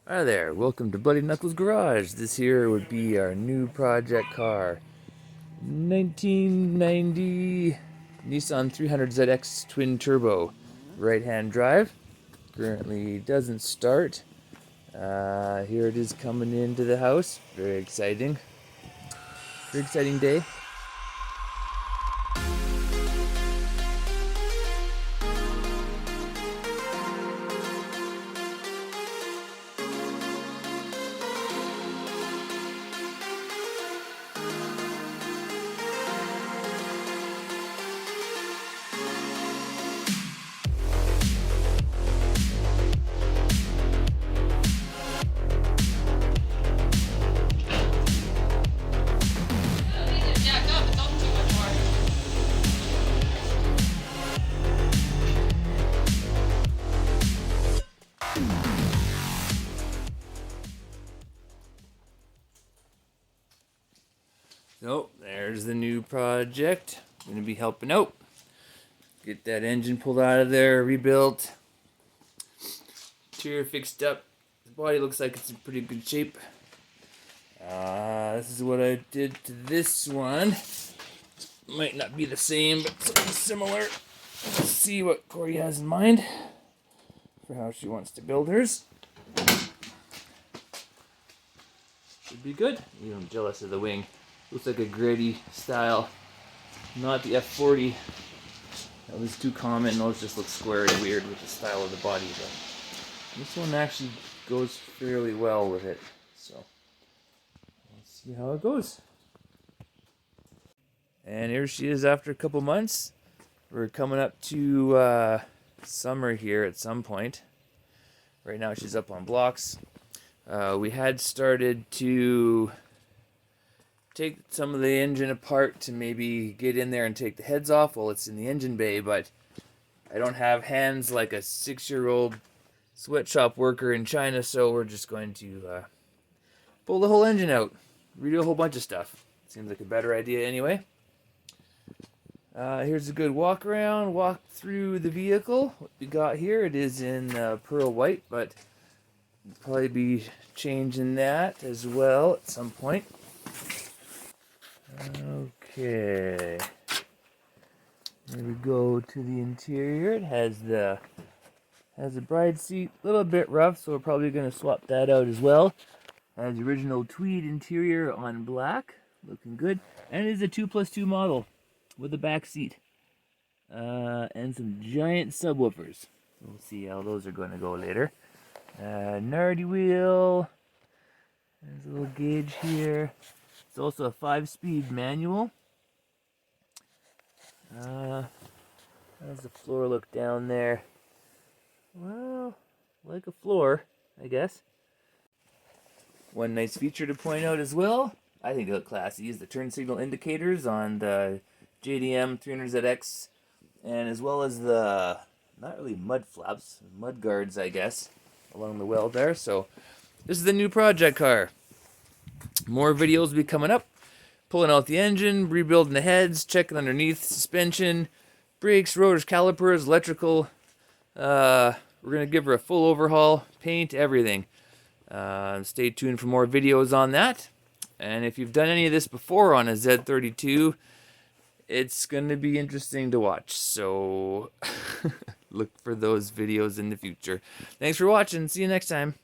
Hi there, welcome to Bloody Knuckles Garage. This here would be our new project car. 1990 Nissan 300ZX twin turbo. Right hand drive. Currently doesn't start. Here it is coming into the house. Very exciting. Very exciting day. So, there's the new project. I'm going to be helping out. Get that engine pulled out of there, rebuilt. Interior fixed up. The body looks like it's in pretty good shape. This is what I did to this one. Might not be the same, but something similar. Let's see what Corey has in mind for how she wants to build hers. Should be good. Even I'm jealous of the wing. Looks like a gritty style, not the F40. That was too common. Those just look square and weird with the style of the body, but this one actually goes fairly well with it. So let's see how it goes. And here she is after a couple months. We're coming up to summer here at some point. Right now she's up on blocks. We had started to take some of the engine apart to maybe get in there and take the heads off while it's in the engine bay, but I don't have hands like a 6-year-old sweatshop worker in China, so we're just going to pull the whole engine out, redo a whole bunch of stuff. Seems like a better idea anyway. Here's a good walk through the vehicle. What we got here, it is in pearl white, but we'll probably be changing that as well at some point. Okay. Here we go to the interior. It has a bride seat, a little bit rough, so we're probably going to swap that out as well. Has the original tweed interior on black, looking good, and it is a 2+2 model with a back seat and some giant subwoofers. We'll see how those are going to go later. Nardy wheel. There's a little gauge here. It's also a 5-speed manual. How's the floor look down there? Well, like a floor, I guess. One nice feature to point out as well, I think it look classy, is the turn signal indicators on the JDM 300ZX, and as well as the, not really mud flaps, mud guards, I guess, along the well there. So this is the new project car. More videos will be coming up. Pulling out the engine, rebuilding the heads, checking underneath, suspension, brakes, rotors, calipers, electrical. We're going to give her a full overhaul, paint, everything. Stay tuned for more videos on that. And if you've done any of this before on a Z32, it's going to be interesting to watch. So look for those videos in the future. Thanks for watching. See you next time.